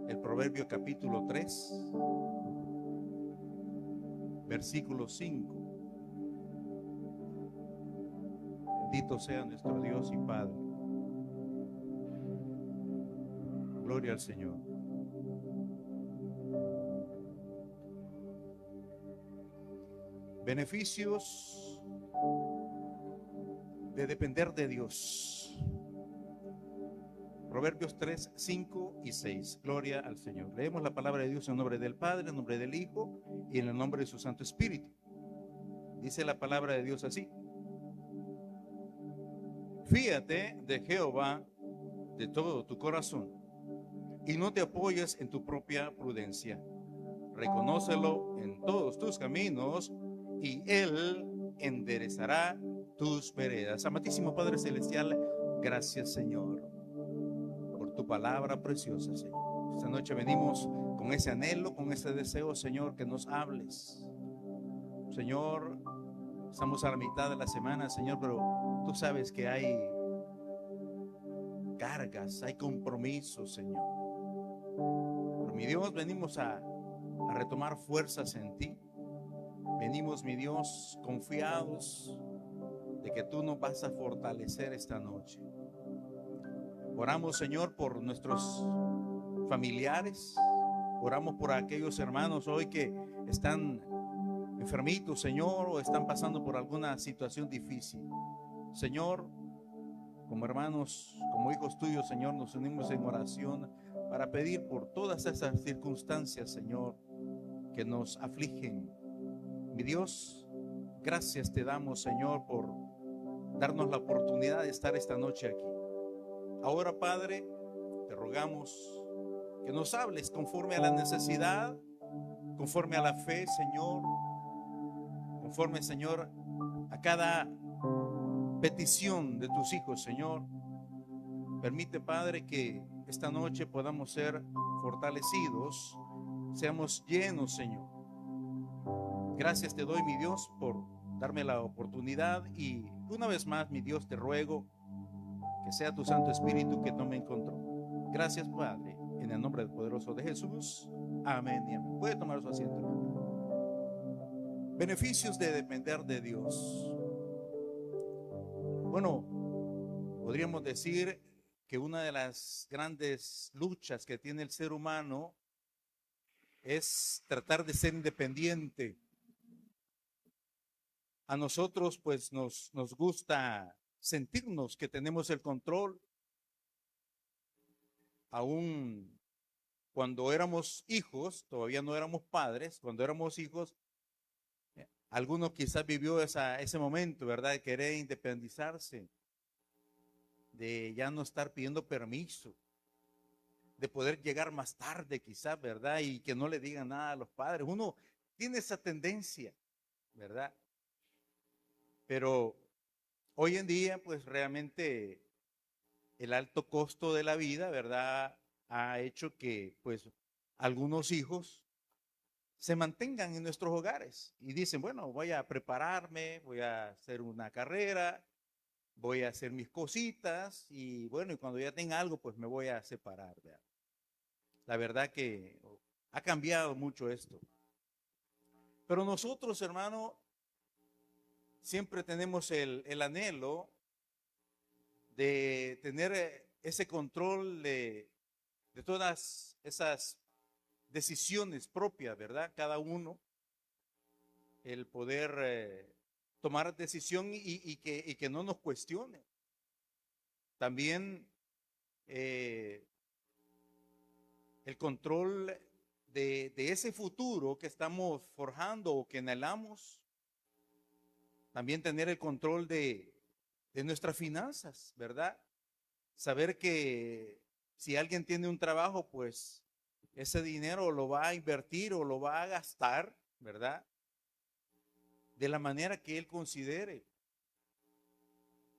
el Proverbio capítulo 3, versículo 5. Bendito sea nuestro Dios y Padre. Gloria al Señor. Beneficios de depender de Dios. Proverbios 3, 5 y 6. Gloria al Señor. Leemos la palabra de Dios en nombre del Padre, en nombre del Hijo y en el nombre de su Santo Espíritu. Dice la palabra de Dios así: Fíate de Jehová de todo tu corazón y no te apoyes en tu propia prudencia. Reconócelo en todos tus caminos y Él enderezará tus veredas. Amantísimo Padre Celestial, gracias, Señor, por tu palabra preciosa, Señor. Esta noche venimos con ese anhelo, con ese deseo, Señor, que nos hables. Señor, estamos a la mitad de la semana, Señor, pero tú sabes que hay cargas, hay compromisos, Señor. Pero mi Dios, venimos a retomar fuerzas en ti. Venimos, mi Dios, confiados de que tú nos vas a fortalecer esta noche. Oramos, Señor, por nuestros familiares. Oramos por aquellos hermanos hoy que están enfermitos, Señor, o están pasando por alguna situación difícil. Señor, como hermanos, como hijos tuyos, Señor, nos unimos en oración para pedir por todas esas circunstancias, Señor, que nos afligen. Mi Dios, gracias te damos, Señor, por darnos la oportunidad de estar esta noche aquí. Ahora, Padre, te rogamos que nos hables conforme a la necesidad, conforme a la fe, Señor, conforme, Señor, a cada petición de tus hijos, Señor. Permite, Padre, que esta noche podamos ser fortalecidos, seamos llenos, Señor. Gracias te doy, mi Dios, por darme la oportunidad y una vez más, mi Dios, te ruego que sea tu Santo Espíritu que tome en control. Gracias, Padre, en el nombre poderoso de Jesús. Amén y amén. Puede tomar su asiento, hermano. Beneficios de depender de Dios. Bueno, podríamos decir que una de las grandes luchas que tiene el ser humano es tratar de ser independiente. A nosotros pues nos gusta sentirnos que tenemos el control. Aún cuando éramos hijos, todavía no éramos padres, cuando éramos hijos, alguno quizás vivió ese momento, ¿verdad? De querer independizarse, de ya no estar pidiendo permiso, de poder llegar más tarde quizás, ¿verdad? Y que no le digan nada a los padres. Uno tiene esa tendencia, ¿verdad? Pero hoy en día, pues realmente el alto costo de la vida, ¿verdad? Ha hecho que, pues, algunos hijos se mantengan en nuestros hogares y dicen, bueno, voy a prepararme, voy a hacer una carrera, voy a hacer mis cositas y bueno, y cuando ya tenga algo, pues me voy a separar, ¿verdad? La verdad que ha cambiado mucho esto. Pero nosotros, hermano, siempre tenemos el anhelo de tener ese control de todas esas decisiones propias, ¿verdad? Cada uno, el poder tomar decisión y que no nos cuestione. También eh, el control de ese futuro que estamos forjando o que anhelamos. También tener el control de nuestras finanzas, ¿verdad? Saber que si alguien tiene un trabajo, pues ese dinero lo va a invertir o lo va a gastar, ¿verdad? De la manera que él considere.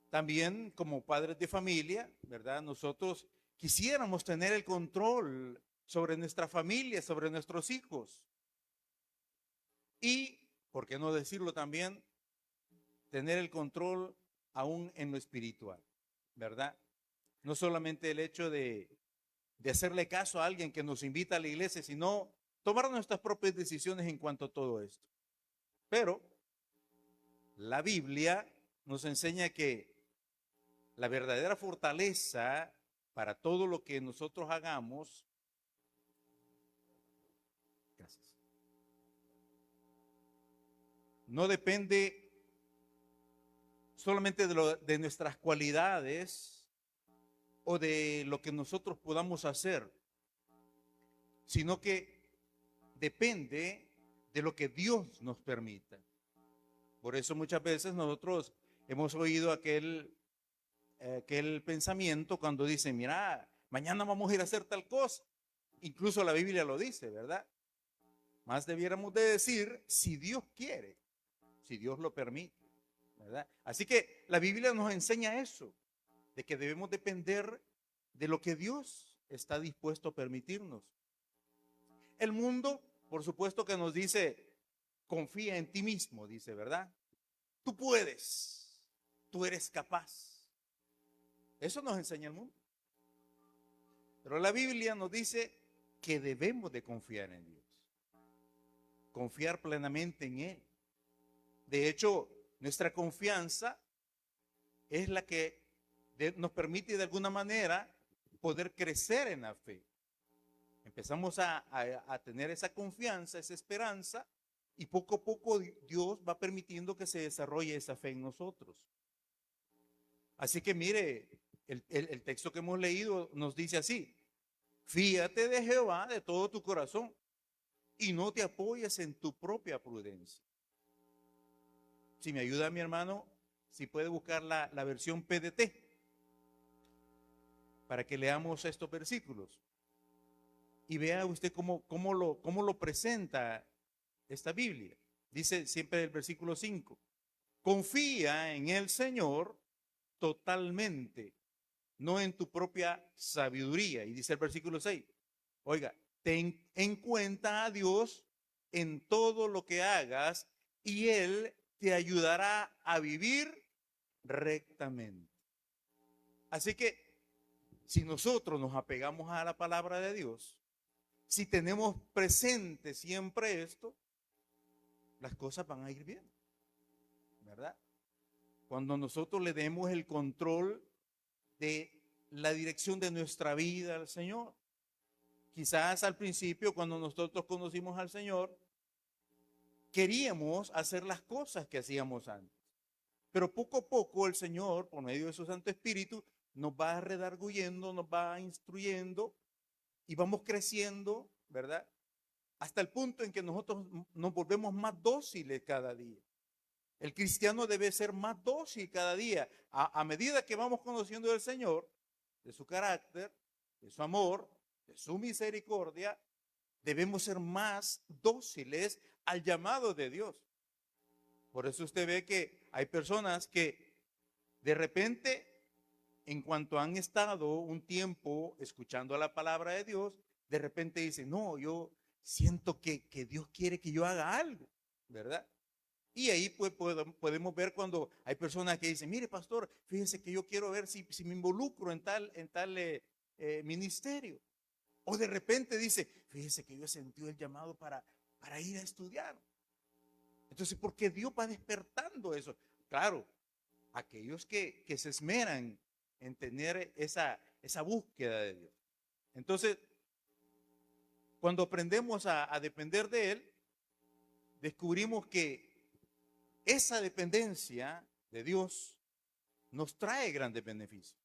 También como padres de familia, ¿verdad? Nosotros quisiéramos tener el control sobre nuestra familia, sobre nuestros hijos. Y, ¿por qué no decirlo también? Tener el control aún en lo espiritual, ¿verdad? No solamente el hecho de hacerle caso a alguien que nos invita a la iglesia, sino tomar nuestras propias decisiones en cuanto a todo esto. Pero la Biblia nos enseña que la verdadera fortaleza para todo lo que nosotros hagamos, gracias, no depende solamente de nuestras cualidades o de lo que nosotros podamos hacer, sino que depende de lo que Dios nos permita. Por eso muchas veces nosotros hemos oído aquel pensamiento cuando dicen, mira, mañana vamos a ir a hacer tal cosa. Incluso la Biblia lo dice, ¿verdad? Más debiéramos de decir, si Dios quiere, si Dios lo permite, ¿verdad? Así que la Biblia nos enseña eso, de que debemos depender de lo que Dios está dispuesto a permitirnos. El mundo, por supuesto que nos dice, confía en ti mismo, dice, ¿verdad? Tú puedes, tú eres capaz. Eso nos enseña el mundo. Pero la Biblia nos dice que debemos de confiar en Dios, confiar plenamente en Él. De hecho, nuestra confianza es la que nos permite de alguna manera poder crecer en la fe. Empezamos a tener esa confianza, esa esperanza, y poco a poco Dios va permitiendo que se desarrolle esa fe en nosotros. Así que mire, el texto que hemos leído nos dice así: fíate de Jehová de todo tu corazón y no te apoyes en tu propia prudencia. Si me ayuda mi hermano, si puede buscar la versión PDT para que leamos estos versículos y vea usted cómo lo presenta esta Biblia. Dice siempre el versículo 5, confía en el Señor totalmente, no en tu propia sabiduría. Y dice el versículo 6, oiga, ten en cuenta a Dios en todo lo que hagas y Él te ayudará a vivir rectamente. Así que si nosotros nos apegamos a la palabra de Dios, si tenemos presente siempre esto, las cosas van a ir bien, ¿verdad? Cuando nosotros le demos el control de la dirección de nuestra vida al Señor. Quizás al principio, cuando nosotros conocimos al Señor, queríamos hacer las cosas que hacíamos antes. Pero poco a poco el Señor, por medio de su Santo Espíritu, nos va redarguyendo, nos va instruyendo y vamos creciendo, ¿verdad? Hasta el punto en que nosotros nos volvemos más dóciles cada día. El cristiano debe ser más dócil cada día. A medida que vamos conociendo del Señor, de su carácter, de su amor, de su misericordia, debemos ser más dóciles al llamado de Dios. Por eso usted ve que hay personas que de repente, en cuanto han estado un tiempo escuchando la palabra de Dios, de repente dicen, no, yo siento que Dios quiere que yo haga algo, ¿verdad? Y ahí pues podemos ver cuando hay personas que dicen, mire pastor, fíjese que yo quiero ver si me involucro en tal ministerio. O de repente dice, fíjese que yo he sentido el llamado para ir a estudiar. Entonces, porque Dios va despertando eso. Claro, aquellos que se esmeran en tener esa búsqueda de Dios. Entonces, cuando aprendemos a depender de Él, descubrimos que esa dependencia de Dios nos trae grandes beneficios.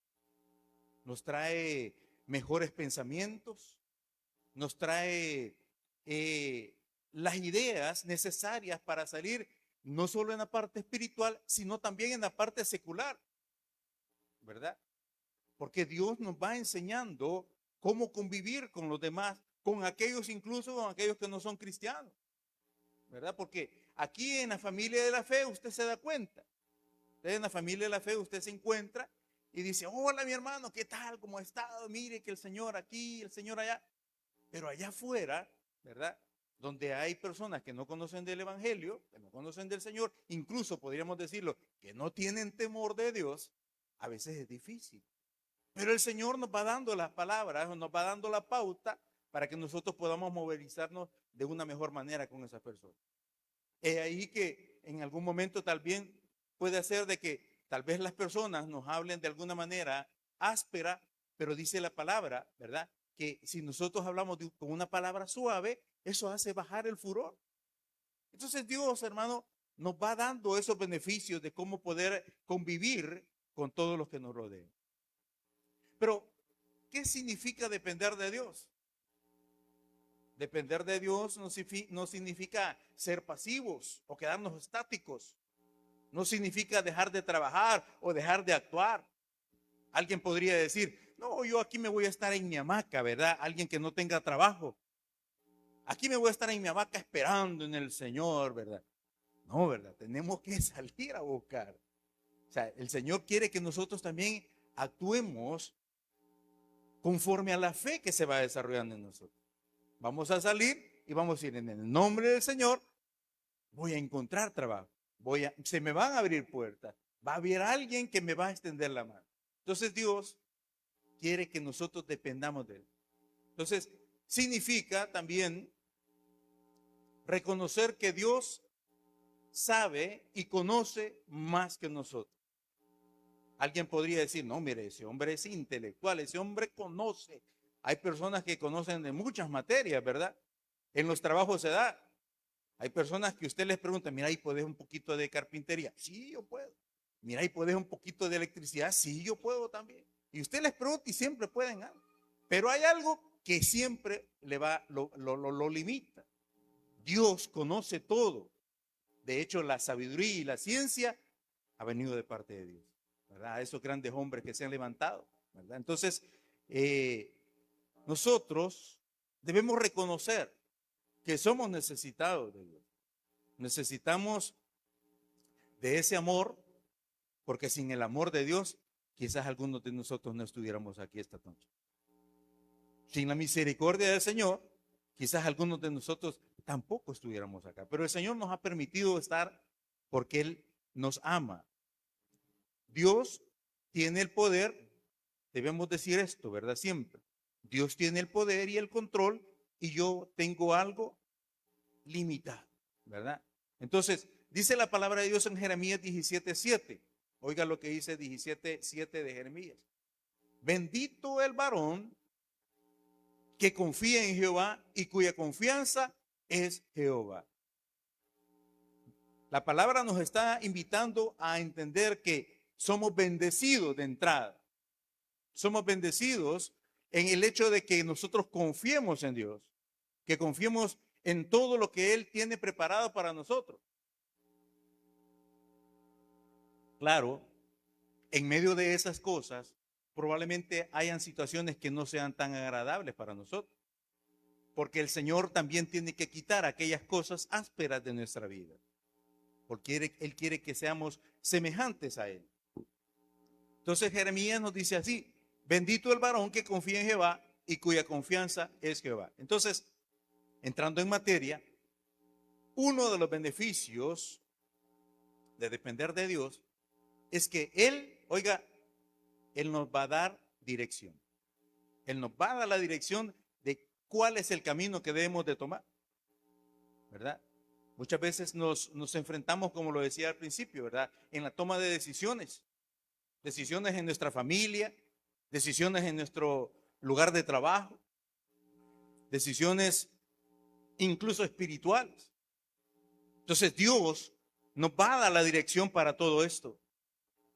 Nos trae mejores pensamientos, nos trae las ideas necesarias para salir no solo en la parte espiritual, sino también en la parte secular, ¿verdad? Porque Dios nos va enseñando cómo convivir con los demás, con aquellos, incluso con aquellos que no son cristianos, ¿verdad? Porque aquí en la familia de la fe usted se da cuenta. Usted en la familia de la fe usted se encuentra y dice, hola mi hermano, ¿qué tal? ¿Cómo ha estado? Mire que el Señor aquí, el Señor allá. Pero allá afuera, ¿verdad? Donde hay personas que no conocen del Evangelio, que no conocen del Señor, incluso podríamos decirlo, que no tienen temor de Dios, a veces es difícil. Pero el Señor nos va dando las palabras, nos va dando la pauta para que nosotros podamos movilizarnos de una mejor manera con esas personas. Es ahí que en algún momento tal vez puede ser de que tal vez las personas nos hablen de alguna manera áspera, pero dice la palabra, ¿verdad? Que si nosotros hablamos con una palabra suave, eso hace bajar el furor. Entonces Dios, hermano, nos va dando esos beneficios de cómo poder convivir con todos los que nos rodean. Pero, ¿qué significa depender de Dios? Depender de Dios no significa ser pasivos o quedarnos estáticos. No significa dejar de trabajar o dejar de actuar. Alguien podría decir, no, yo aquí me voy a estar en mi hamaca, ¿verdad? Alguien que no tenga trabajo. Aquí me voy a estar en mi hamaca esperando en el Señor, ¿verdad? No, ¿verdad? Tenemos que salir a buscar. O sea, el Señor quiere que nosotros también actuemos conforme a la fe que se va desarrollando en nosotros. Vamos a salir y vamos a ir en el nombre del Señor. Voy a encontrar trabajo. Se me van a abrir puertas. Va a haber alguien que me va a extender la mano. Entonces Dios quiere que nosotros dependamos de Él. Entonces significa también reconocer que Dios sabe y conoce más que nosotros. Alguien podría decir, no, mire, ese hombre es intelectual, ese hombre conoce. Hay personas que conocen de muchas materias, ¿verdad? En los trabajos se da. Hay personas que usted les pregunta, mira, ¿y podés un poquito de carpintería? Sí, yo puedo. Mira, ¿y podés un poquito de electricidad? Sí, yo puedo también. Y usted les pregunta y siempre pueden algo. Pero hay algo que siempre lo limita. Dios conoce todo. De hecho, la sabiduría y la ciencia ha venido de parte de Dios, ¿verdad? A esos grandes hombres que se han levantado, ¿verdad? Entonces, nosotros debemos reconocer que somos necesitados de Dios. Necesitamos de ese amor, porque sin el amor de Dios, quizás algunos de nosotros no estuviéramos aquí esta noche. Sin la misericordia del Señor, quizás algunos de nosotros tampoco estuviéramos acá. Pero el Señor nos ha permitido estar porque Él nos ama. Dios tiene el poder, debemos decir esto, ¿verdad? Siempre. Dios tiene el poder y el control y yo tengo algo limitado, ¿verdad? Entonces, dice la palabra de Dios en Jeremías 17:7. Oiga lo que dice 17:7 de Jeremías. Bendito el varón que confía en Jehová y cuya confianza es Jehová. La palabra nos está invitando a entender que somos bendecidos de entrada. Somos bendecidos en el hecho de que nosotros confiemos en Dios, que confiemos en todo lo que Él tiene preparado para nosotros. Claro, en medio de esas cosas, probablemente hayan situaciones que no sean tan agradables para nosotros, porque el Señor también tiene que quitar aquellas cosas ásperas de nuestra vida, porque Él quiere que seamos semejantes a Él. Entonces Jeremías nos dice así, bendito el varón que confía en Jehová y cuya confianza es Jehová. Entonces, entrando en materia, uno de los beneficios de depender de Dios es que Él, oiga, Él nos va a dar dirección. Él nos va a dar la dirección de cuál es el camino que debemos de tomar, ¿verdad? Muchas veces nos enfrentamos, como lo decía al principio, ¿verdad? En la toma de decisiones. Decisiones en nuestra familia, decisiones en nuestro lugar de trabajo, decisiones incluso espirituales. Entonces Dios nos va a dar la dirección para todo esto.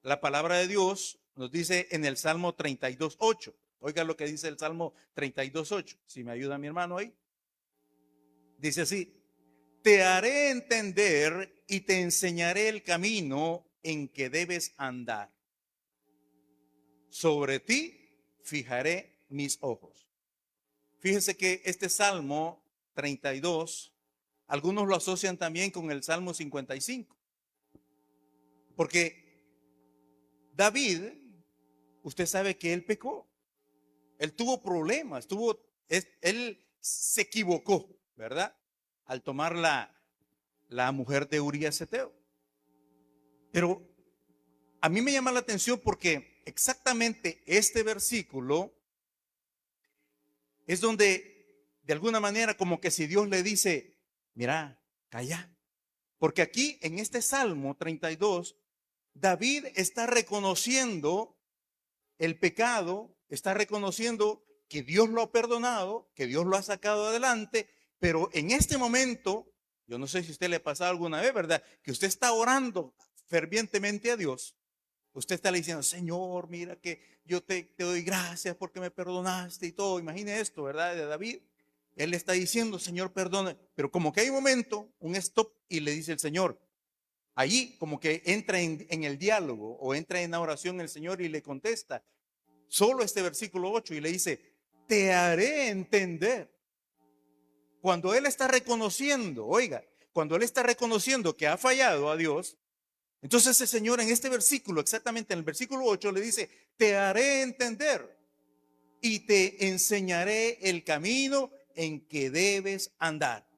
La palabra de Dios nos dice en el Salmo 32:8. Oiga lo que dice el Salmo 32:8. Si me ayuda mi hermano ahí. Dice así, te haré entender y te enseñaré el camino en que debes andar. Sobre ti fijaré mis ojos. Fíjese que este Salmo 32, algunos lo asocian también con el Salmo 55. Porque David, usted sabe que él pecó. Él tuvo problemas, él se equivocó, ¿verdad? Al tomar la mujer de Urías Eteo. Pero a mí me llama la atención porque exactamente este versículo es donde, de alguna manera, como que si Dios le dice, mira, calla. Porque aquí en este Salmo 32, David está reconociendo el pecado, está reconociendo que Dios lo ha perdonado, que Dios lo ha sacado adelante, pero en este momento, yo no sé si a usted le ha pasado alguna vez, ¿verdad? Que usted está orando fervientemente a Dios. Usted está le diciendo, Señor, mira que yo te doy gracias porque me perdonaste y todo. Imagine esto, ¿verdad? De David. Él le está diciendo, Señor, perdona. Pero como que hay un momento, un stop, y le dice el Señor. Allí como que entra en el diálogo o entra en la oración el Señor y le contesta. Solo este versículo 8 y le dice, te haré entender. Cuando Él está reconociendo, oiga, cuando Él está reconociendo que ha fallado a Dios, entonces el Señor en este versículo, exactamente en el versículo 8, le dice, te haré entender y te enseñaré el camino en que debes andar.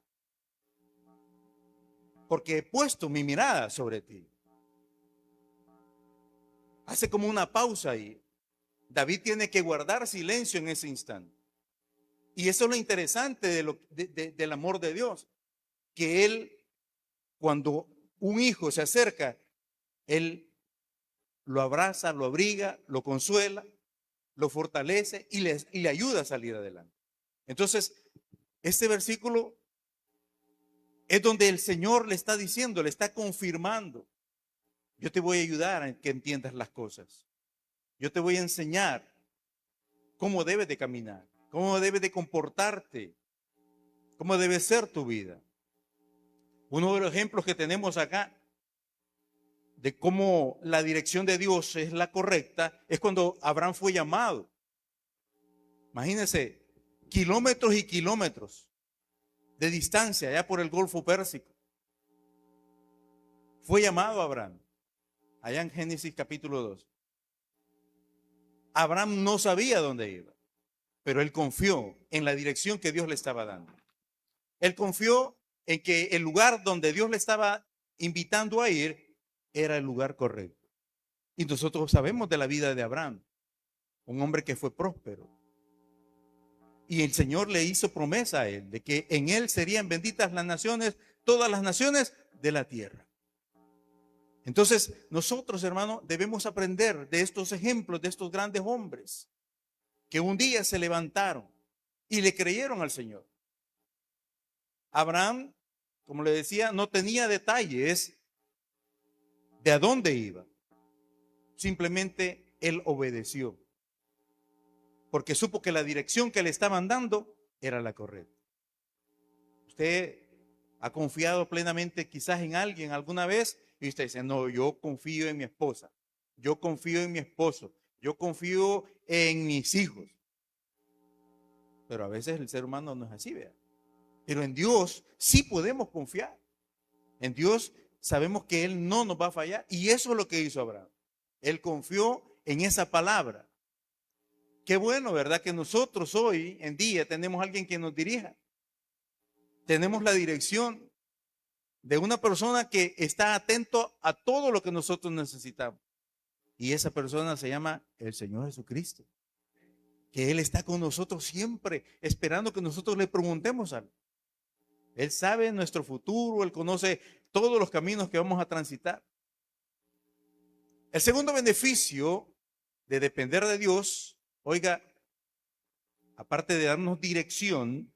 Porque he puesto mi mirada sobre ti. Hace como una pausa ahí. David tiene que guardar silencio en ese instante. Y eso es lo interesante del amor de Dios. Que Él, cuando un hijo se acerca, Él lo abraza, lo abriga, lo consuela, lo fortalece y le ayuda a salir adelante. Entonces, este versículo es donde el Señor le está diciendo, le está confirmando, yo te voy a ayudar a que entiendas las cosas. Yo te voy a enseñar cómo debes de caminar, cómo debes de comportarte, cómo debe ser tu vida. Uno de los ejemplos que tenemos acá de cómo la dirección de Dios es la correcta es cuando Abraham fue llamado. Imagínense, kilómetros y kilómetros de distancia allá por el Golfo Pérsico. Fue llamado Abraham, allá en Génesis capítulo 2. Abraham no sabía dónde iba, pero él confió en la dirección que Dios le estaba dando. Él confió en que el lugar donde Dios le estaba invitando a ir era el lugar correcto. Y nosotros sabemos de la vida de Abraham, un hombre que fue próspero. Y el Señor le hizo promesa a él de que en él serían benditas las naciones, todas las naciones de la tierra. Entonces, nosotros, hermano, debemos aprender de estos ejemplos, de estos grandes hombres que un día se levantaron y le creyeron al Señor. Abraham, como le decía, no tenía detalles de a dónde iba. Simplemente él obedeció, porque supo que la dirección que le estaban dando era la correcta. Usted ha confiado plenamente quizás en alguien alguna vez y usted dice, no, yo confío en mi esposa, yo confío en mi esposo, yo confío en mis hijos. Pero a veces el ser humano no es así, vea. Pero en Dios sí podemos confiar. En Dios sabemos que Él no nos va a fallar y eso es lo que hizo Abraham. Él confió en esa palabra. Qué bueno, ¿verdad? Que nosotros hoy en día tenemos alguien que nos dirija. Tenemos la dirección de una persona que está atento a todo lo que nosotros necesitamos. Y esa persona se llama el Señor Jesucristo. Que Él está con nosotros siempre, esperando que nosotros le preguntemos algo. Él sabe nuestro futuro, Él conoce todos los caminos que vamos a transitar. El segundo beneficio de depender de Dios, oiga, aparte de darnos dirección,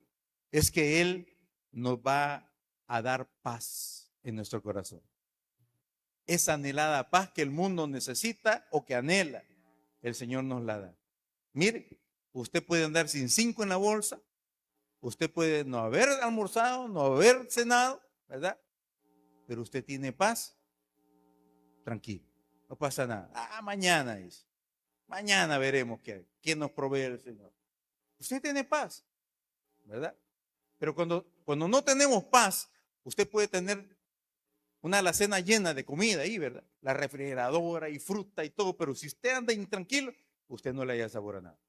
es que Él nos va a dar paz en nuestro corazón. Esa anhelada paz que el mundo necesita o que anhela, el Señor nos la da. Mire, usted puede andar sin 5 en la bolsa, usted puede no haber almorzado, no haber cenado, ¿verdad? Pero usted tiene paz, tranquilo, no pasa nada. Mañana dice, mañana veremos quién nos provee el Señor. Usted tiene paz, ¿verdad? Pero cuando no tenemos paz, usted puede tener una alacena llena de comida ahí, ¿verdad? La refrigeradora y fruta y todo, pero si usted anda intranquilo, usted no le haya sabor a nada.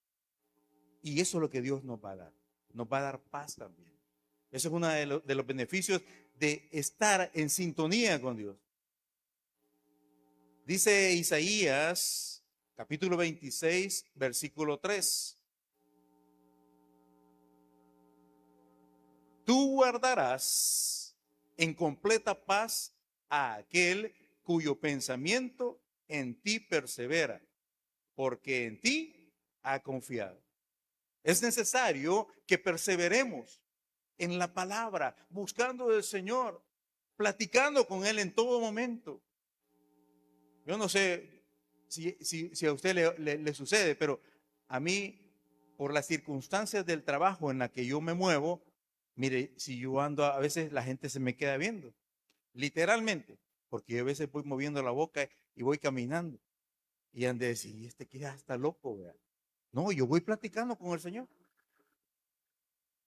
Y eso es lo que Dios nos va a dar. Nos va a dar paz también. Eso es uno de los beneficios de estar en sintonía con Dios. Dice Isaías, capítulo 26, versículo 3. Tú guardarás en completa paz a aquel cuyo pensamiento en ti persevera, porque en ti ha confiado. Es necesario que perseveremos en la palabra, buscando al Señor, platicando con Él en todo momento. Yo no sé si a usted le sucede, pero a mí, por las circunstancias del trabajo en la que yo me muevo, mire, si yo ando, a veces la gente se me queda viendo, literalmente, porque yo a veces voy moviendo la boca y voy caminando. Y han de decir, "Y este que ya está loco, vea". No, yo voy platicando con el Señor.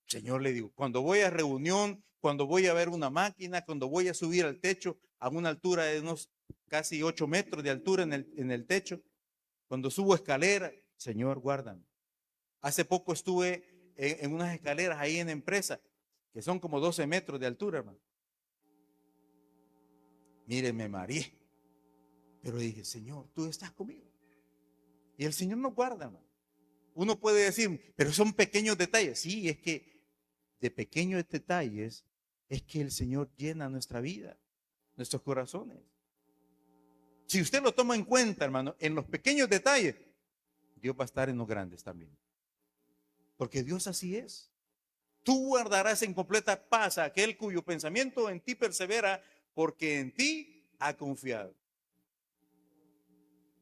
Señor, le digo, cuando voy a reunión, cuando voy a ver una máquina, cuando voy a subir al techo a una altura de unos casi 8 metros de altura en el techo, cuando subo escalera, Señor, guárdame. Hace poco estuve en unas escaleras ahí en la empresa, que son como 12 metros de altura, hermano. Mire, me mareé, pero dije, Señor, tú estás conmigo. Y el Señor nos guarda, hermano. Uno puede decir, pero son pequeños detalles. Sí, es que de pequeños detalles es que el Señor llena nuestra vida, nuestros corazones. Si usted lo toma en cuenta, hermano, en los pequeños detalles, Dios va a estar en los grandes también. Porque Dios así es. Tú guardarás en completa paz a aquel cuyo pensamiento en ti persevera, porque en ti ha confiado.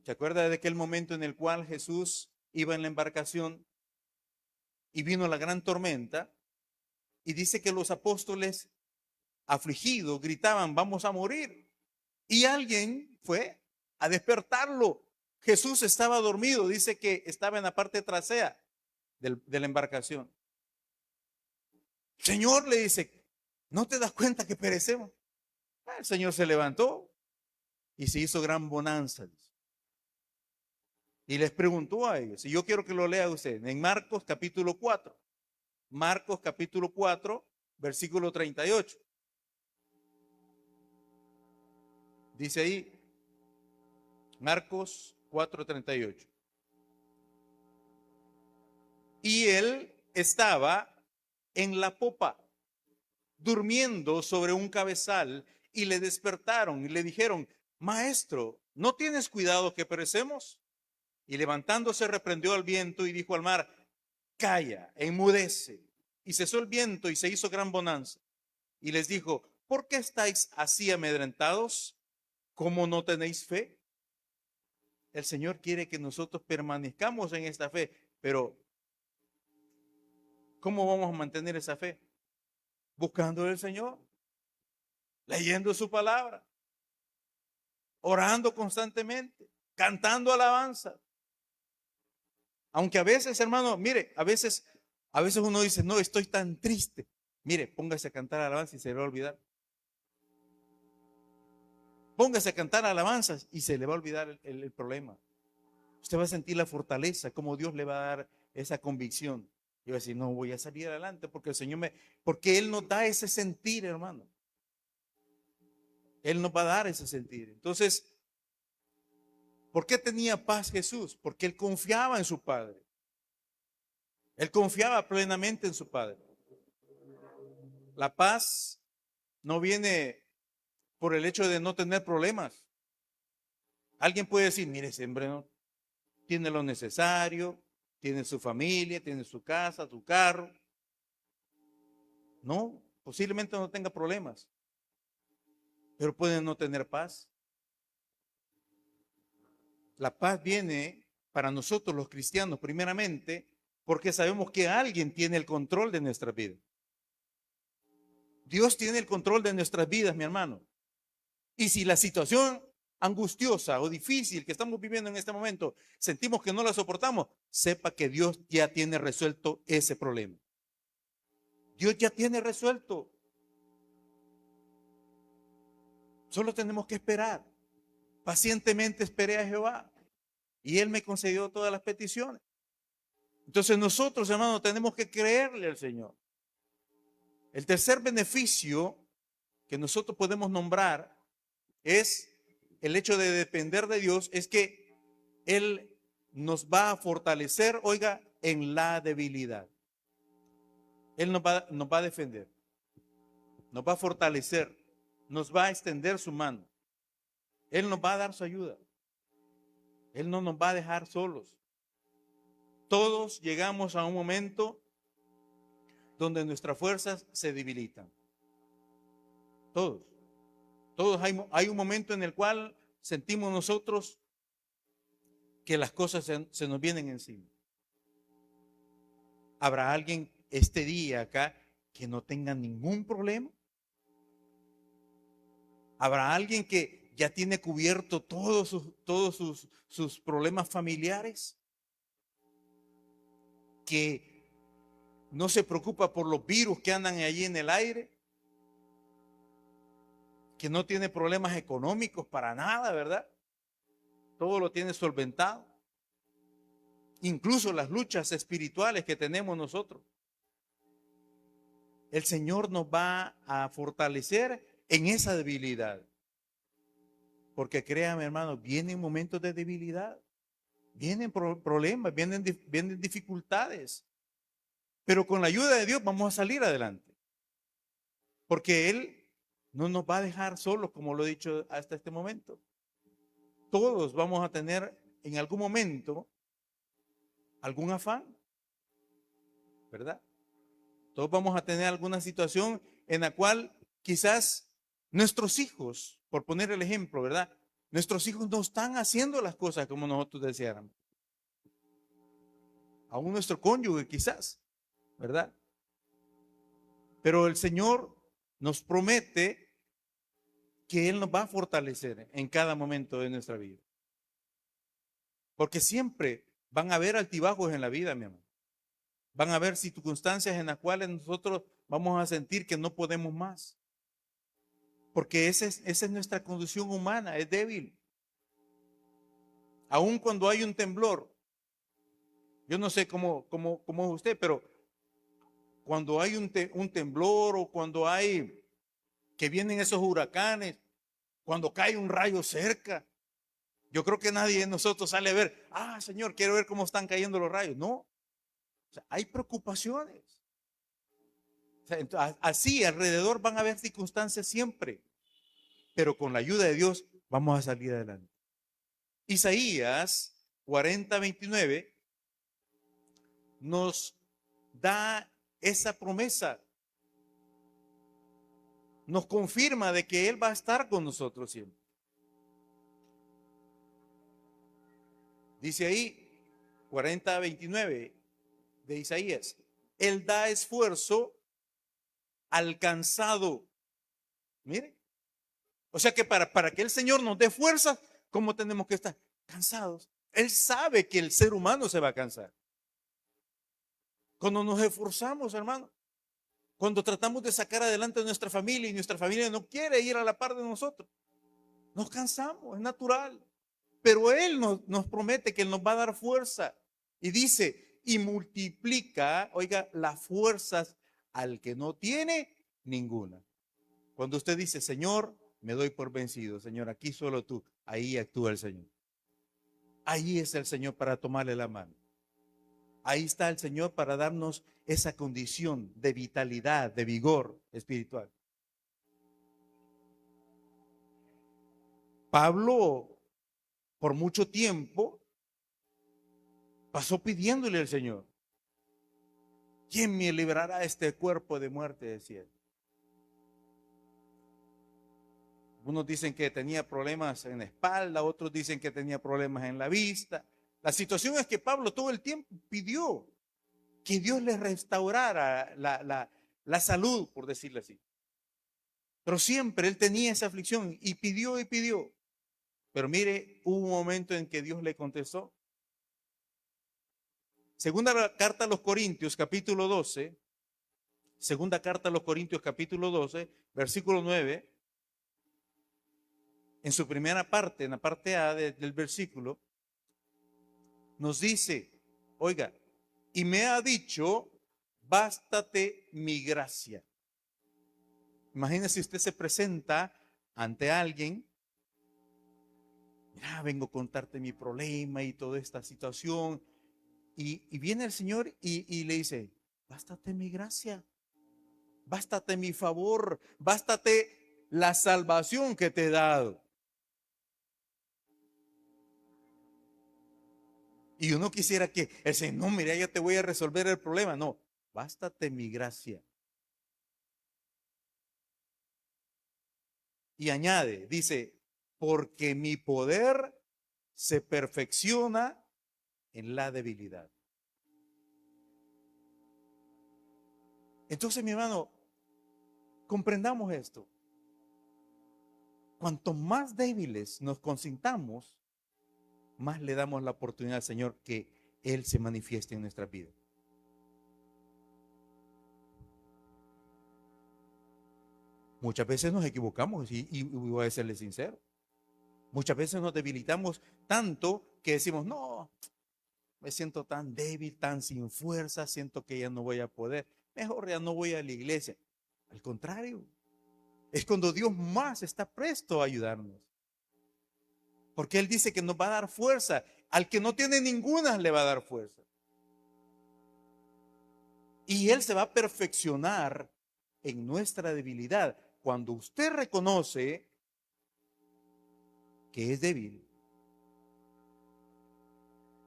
¿Se acuerda de aquel momento en el cual Jesús iba en la embarcación y vino la gran tormenta? Y dice que los apóstoles afligidos gritaban, vamos a morir. Y alguien fue a despertarlo. Jesús estaba dormido, dice que estaba en la parte trasera de la embarcación. Señor, le dice, ¿no te das cuenta que perecemos? El Señor se levantó y se hizo gran bonanza. Y les preguntó a ellos, y yo quiero que lo lea usted, en Marcos capítulo 4. Marcos capítulo 4, versículo 38. Dice ahí, Marcos 4:38. Y él estaba en la popa, durmiendo sobre un cabezal, y le despertaron y le dijeron, Maestro, ¿no tienes cuidado que perecemos? Y levantándose reprendió al viento y dijo al mar, calla, enmudece. Y cesó el viento y se hizo gran bonanza. Y les dijo, ¿por qué estáis así amedrentados? ¿Cómo no tenéis fe? El Señor quiere que nosotros permanezcamos en esta fe, pero ¿cómo vamos a mantener esa fe? Buscando al Señor, leyendo su palabra, orando constantemente, cantando alabanza. Aunque a veces, hermano, mire, a veces uno dice, no, estoy tan triste. Mire, póngase a cantar alabanza y se le va a olvidar. Póngase a cantar alabanzas y se le va a olvidar el problema. Usted va a sentir la fortaleza, como Dios le va a dar esa convicción. Y va a decir, no voy a salir adelante porque el Señor porque Él nos da ese sentir, hermano. Él nos va a dar ese sentir. Entonces, ¿por qué tenía paz Jesús? Porque Él confiaba en su Padre. Él confiaba plenamente en su Padre. La paz no viene por el hecho de no tener problemas. Alguien puede decir, mire, ese hombre no tiene lo necesario, tiene su familia, tiene su casa, su carro. No, posiblemente no tenga problemas, pero puede no tener paz. La paz viene para nosotros los cristianos primeramente porque sabemos que alguien tiene el control de nuestra vida. Dios tiene el control de nuestras vidas, mi hermano. Y si la situación angustiosa o difícil que estamos viviendo en este momento sentimos que no la soportamos, sepa que Dios ya tiene resuelto ese problema. Dios ya tiene resuelto. Solo tenemos que esperar. Pacientemente esperé a Jehová y Él me concedió todas las peticiones. Entonces nosotros, hermanos, tenemos que creerle al Señor. El tercer beneficio que nosotros podemos nombrar es el hecho de depender de Dios, es que Él nos va a fortalecer, oiga, en la debilidad. Él nos va a defender, nos va a fortalecer, nos va a extender su mano. Él nos va a dar su ayuda. Él no nos va a dejar solos. Todos llegamos a un momento donde nuestras fuerzas se debilitan. Todos. Todos hay un momento en el cual sentimos nosotros que las cosas se nos vienen encima. ¿Habrá alguien este día acá que no tenga ningún problema? ¿Habrá alguien que ya tiene cubierto todos sus problemas familiares? ¿Que no se preocupa por los virus que andan allí en el aire? ¿Que no tiene problemas económicos para nada, verdad? Todo lo tiene solventado. Incluso las luchas espirituales que tenemos nosotros. El Señor nos va a fortalecer en esa debilidad. Porque créame, hermano, vienen momentos de debilidad. Vienen problemas, vienen dificultades. Pero con la ayuda de Dios vamos a salir adelante. Porque Él no nos va a dejar solos, como lo he dicho hasta este momento. Todos vamos a tener en algún momento algún afán, ¿verdad? Todos vamos a tener alguna situación en la cual quizás nuestros hijos, por poner el ejemplo, ¿verdad? Nuestros hijos no están haciendo las cosas como nosotros deseáramos. Aún nuestro cónyuge quizás, ¿verdad? Pero el Señor nos promete que Él nos va a fortalecer en cada momento de nuestra vida. Porque siempre van a haber altibajos en la vida, mi hermano. Van a haber circunstancias en las cuales nosotros vamos a sentir que no podemos más. Porque esa es nuestra condición humana, es débil. Aun cuando hay un temblor, yo no sé cómo es usted, pero cuando hay un temblor o cuando hay que vienen esos huracanes, cuando cae un rayo cerca, yo creo que nadie de nosotros sale a ver, Señor, quiero ver cómo están cayendo los rayos. No, o sea, hay preocupaciones. O sea, así alrededor van a haber circunstancias siempre, pero con la ayuda de Dios vamos a salir adelante. Isaías 40:29 nos da esa promesa, nos confirma de que Él va a estar con nosotros siempre. Dice ahí 40:29 de Isaías, Él da esfuerzo al cansado. Mire, o sea que para que el Señor nos dé fuerza, ¿cómo tenemos que estar? Cansados. Él sabe que el ser humano se va a cansar. Cuando nos esforzamos, hermano, cuando tratamos de sacar adelante a nuestra familia y nuestra familia no quiere ir a la par de nosotros, nos cansamos, es natural. Pero Él nos promete que Él nos va a dar fuerza. Y dice, y multiplica, oiga, las fuerzas al que no tiene ninguna. Cuando usted dice, Señor, me doy por vencido, Señor, aquí solo tú, ahí actúa el Señor. Ahí es el Señor para tomarle la mano. Ahí está el Señor para darnos esa condición de vitalidad, de vigor espiritual. Pablo, por mucho tiempo, pasó pidiéndole al Señor, ¿quién me librará de este cuerpo de muerte? Decía él. Unos dicen que tenía problemas en la espalda, otros dicen que tenía problemas en la vista. La situación es que Pablo todo el tiempo pidió que Dios le restaurara la salud, por decirlo así. Pero siempre él tenía esa aflicción y pidió y pidió. Pero mire, hubo un momento en que Dios le contestó. Segunda carta a los Corintios, capítulo 12. Segunda carta a los Corintios, capítulo 12, versículo 9. En su primera parte, en la parte A del versículo, nos dice, oiga, y me ha dicho, bástate mi gracia. Imagínese si usted se presenta ante alguien mira, vengo a contarte mi problema y toda esta situación. Y viene el Señor y le dice, bástate mi gracia, bástate mi favor, bástate la salvación que te he dado. Y uno quisiera que el Señor, no, mira, ya te voy a resolver el problema. No, bástate mi gracia. Y añade, dice, porque mi poder se perfecciona en la debilidad. Entonces, mi hermano, comprendamos esto. Cuanto más débiles nos consintamos, más le damos la oportunidad al Señor que Él se manifieste en nuestra vida. Muchas veces nos equivocamos y voy a serle sincero. Muchas veces nos debilitamos tanto que decimos, no, me siento tan débil, tan sin fuerza, siento que ya no voy a poder, mejor ya no voy a la iglesia. Al contrario, es cuando Dios más está presto a ayudarnos. Porque Él dice que nos va a dar fuerza. Al que no tiene ninguna le va a dar fuerza. Y Él se va a perfeccionar en nuestra debilidad. Cuando usted reconoce que es débil.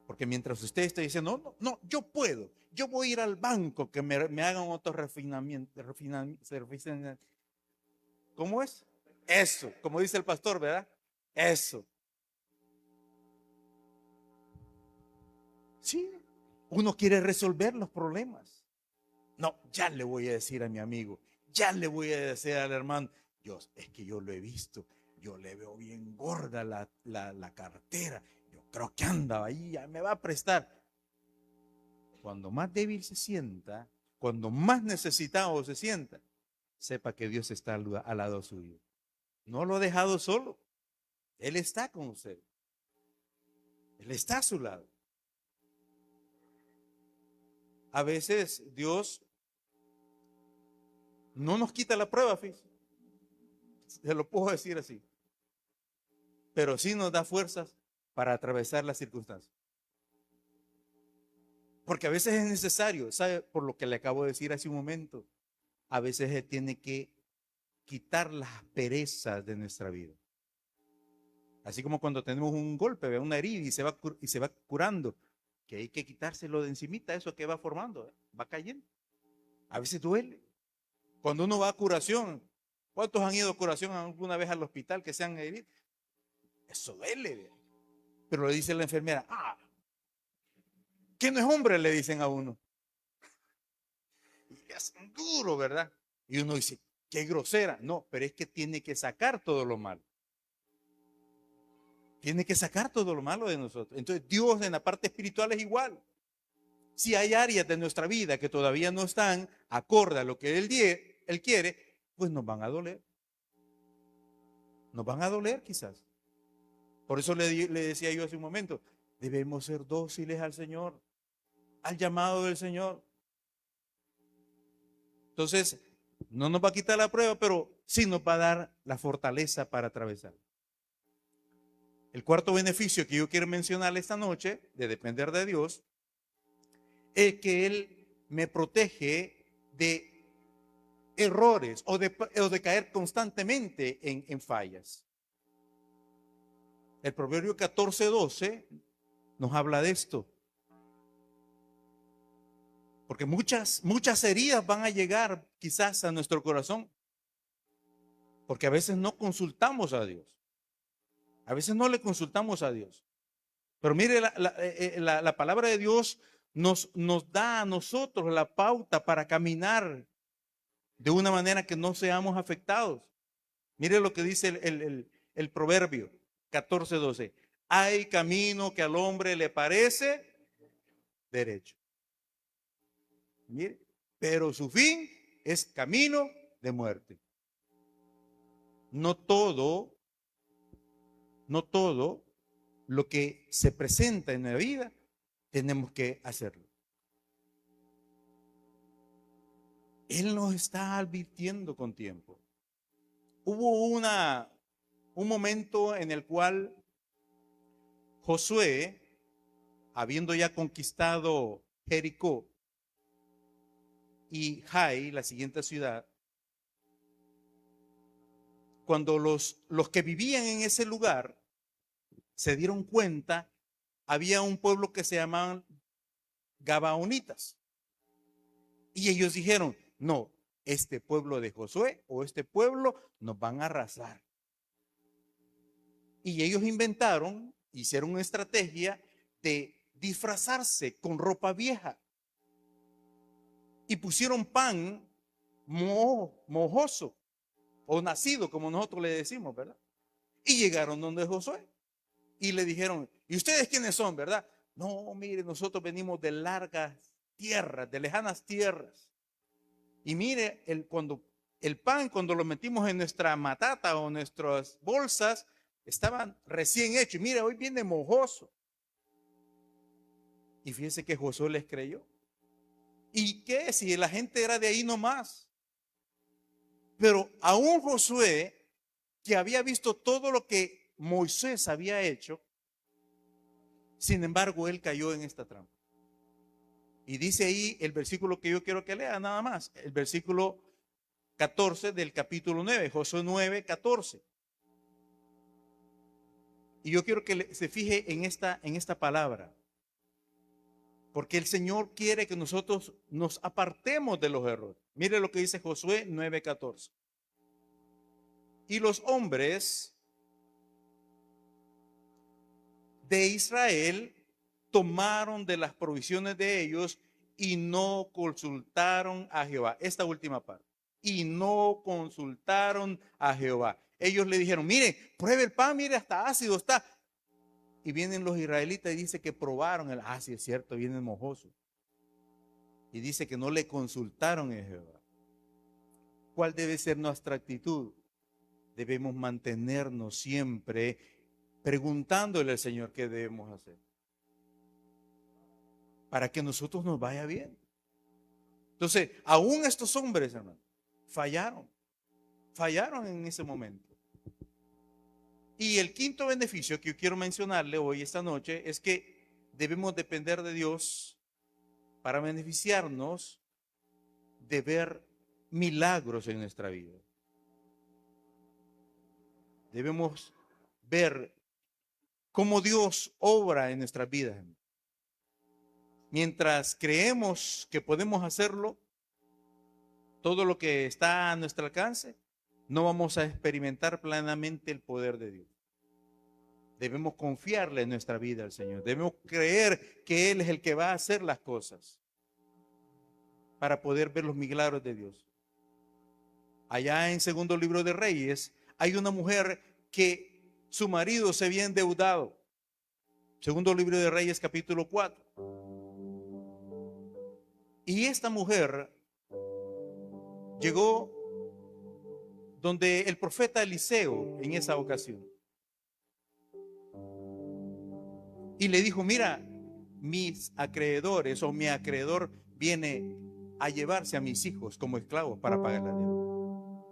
Porque mientras usted está diciendo, no, no, yo puedo. Yo voy a ir al banco que me hagan otro refinamiento. ¿Cómo es? Eso, como dice el pastor, ¿verdad? Eso. Sí, uno quiere resolver los problemas. No, ya le voy a decir a mi amigo, ya le voy a decir al hermano, es que yo lo he visto, yo le veo bien gorda la cartera, yo creo que anda ahí, ya me va a prestar. Cuando más débil se sienta, cuando más necesitado se sienta, sepa que Dios está al lado suyo. No lo ha dejado solo, Él está con usted, Él está a su lado. A veces Dios no nos quita la prueba, fíjese. Se lo puedo decir así. Pero sí nos da fuerzas para atravesar las circunstancias. Porque a veces es necesario, ¿sabe? Por lo que le acabo de decir hace un momento, a veces se tiene que quitar las perezas de nuestra vida. Así como cuando tenemos un golpe, una herida y se va curando, que hay que quitárselo de encimita, eso que va formando, va cayendo. A veces duele. Cuando uno va a curación, ¿cuántos han ido a curación alguna vez al hospital que se han herido? Eso duele. Pero le dice la enfermera, ¿quién no es hombre? Le dicen a uno. Y es duro, ¿verdad? Y uno dice, qué grosera. No, pero es que tiene que sacar todo lo malo. Tiene que sacar todo lo malo de nosotros. Entonces Dios en la parte espiritual es igual. Si hay áreas de nuestra vida que todavía no están acorde a lo que Él quiere, pues nos van a doler. Nos van a doler quizás. Por eso le decía yo hace un momento, debemos ser dóciles al Señor, al llamado del Señor. Entonces, no nos va a quitar la prueba, pero sí nos va a dar la fortaleza para atravesar. El cuarto beneficio que yo quiero mencionar esta noche, de depender de Dios, es que Él me protege de errores o de caer constantemente en fallas. El Proverbio 14:12 nos habla de esto. Porque muchas heridas van a llegar quizás a nuestro corazón. Porque a veces no consultamos a Dios. A veces no le consultamos a Dios. Pero mire, la palabra de Dios nos da a nosotros la pauta para caminar de una manera que no seamos afectados. Mire lo que dice el Proverbio 14:12. Hay camino que al hombre le parece derecho. Mire, pero su fin es camino de muerte. No todo, no todo lo que se presenta en la vida tenemos que hacerlo. Él nos está advirtiendo con tiempo. Hubo un momento en el cual Josué, habiendo ya conquistado Jericó y Jai, la siguiente ciudad, cuando los que vivían en ese lugar se dieron cuenta, había un pueblo que se llamaban Gabaonitas. Y ellos dijeron, no, este pueblo de Josué o este pueblo nos van a arrasar. Y ellos hicieron una estrategia de disfrazarse con ropa vieja. Y pusieron pan mojoso o nacido, como nosotros le decimos, ¿verdad? Y llegaron donde Josué y le dijeron, ¿y ustedes quiénes son, verdad? No, mire, nosotros venimos de largas tierras, de lejanas tierras. Y mire, el pan, cuando lo metimos en nuestra matata o nuestras bolsas, estaban recién hechos. Y mire, hoy viene mojoso. Y fíjense que Josué les creyó. ¿Y qué? Si la gente era de ahí nomás. Pero aún Josué, que había visto todo lo que Moisés había hecho, sin embargo, él cayó en esta trampa. Y dice ahí el versículo que yo quiero que lea nada más, el versículo 14 del capítulo 9, Josué 9, 14. Y yo quiero que se fije en esta palabra, porque el Señor quiere que nosotros nos apartemos de los errores. Mire lo que dice Josué 9, 14. Y los hombres de Israel tomaron de las provisiones de ellos y no consultaron a Jehová. Esta última parte. Y no consultaron a Jehová. Ellos le dijeron, mire, pruebe el pan, mire, hasta ácido está. Y vienen los israelitas y dice que probaron el ácido, es cierto, viene mojoso. Y dice que no le consultaron a Jehová. ¿Cuál debe ser nuestra actitud? Debemos mantenernos siempre preguntándole al Señor qué debemos hacer, para que nosotros nos vaya bien. Entonces, aún estos hombres, hermano, fallaron en ese momento. Y el quinto beneficio que yo quiero mencionarle hoy, esta noche, es que debemos depender de Dios para beneficiarnos de ver milagros en nuestra vida. Debemos ver cómo Dios obra en nuestras vidas. Mientras creemos que podemos hacerlo, todo lo que está a nuestro alcance, no vamos a experimentar plenamente el poder de Dios. Debemos confiarle en nuestra vida al Señor. Debemos creer que Él es el que va a hacer las cosas para poder ver los milagros de Dios. Allá en segundo libro de Reyes hay una mujer que su marido se había endeudado. Segundo libro de Reyes capítulo 4. Y esta mujer llegó donde el profeta Eliseo en esa ocasión. Y le dijo, mira, mis acreedores o mi acreedor viene a llevarse a mis hijos como esclavos para pagar la deuda.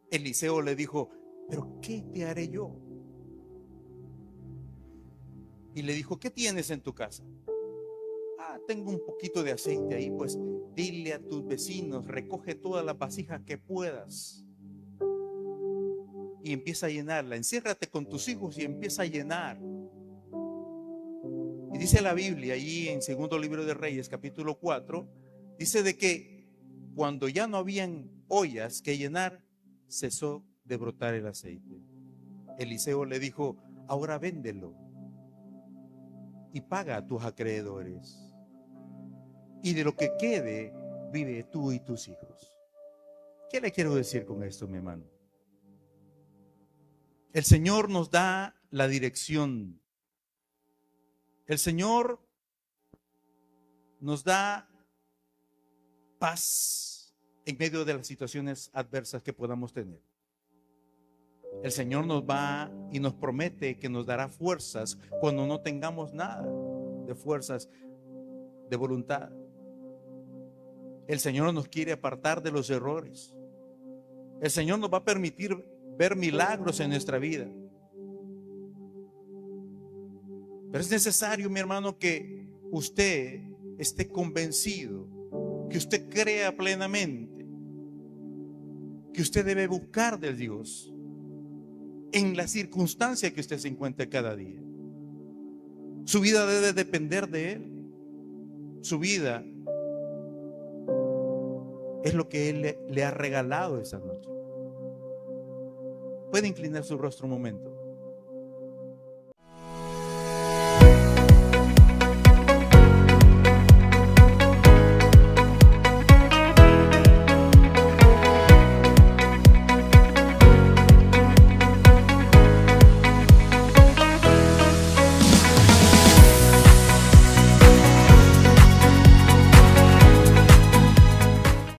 Eliseo le dijo, pero ¿qué te haré yo? Y le dijo, ¿qué tienes en tu casa? Tengo un poquito de aceite ahí, pues dile a tus vecinos, recoge todas las vasijas que puedas y empieza a llenarla. Enciérrate con tus hijos y empieza a llenar. Y dice la Biblia allí en segundo libro de Reyes capítulo 4, dice de que cuando ya no habían ollas que llenar, cesó de brotar el aceite. Eliseo le dijo, ahora véndelo y paga a tus acreedores, y de lo que quede, vive tú y tus hijos. ¿Qué le quiero decir con esto, mi hermano? El Señor nos da la dirección. El Señor nos da paz en medio de las situaciones adversas que podamos tener. El Señor nos va y nos promete que nos dará fuerzas cuando no tengamos nada de fuerzas de voluntad. El Señor nos quiere apartar de los errores. El Señor nos va a permitir ver milagros en nuestra vida. Pero es necesario, mi hermano, que usted esté convencido, que usted crea plenamente que usted debe buscar de Dios en la circunstancia que usted se encuentre cada día. Su vida debe depender de Él. Su vida es lo que Él le ha regalado esa noche. Puede inclinar su rostro un momento.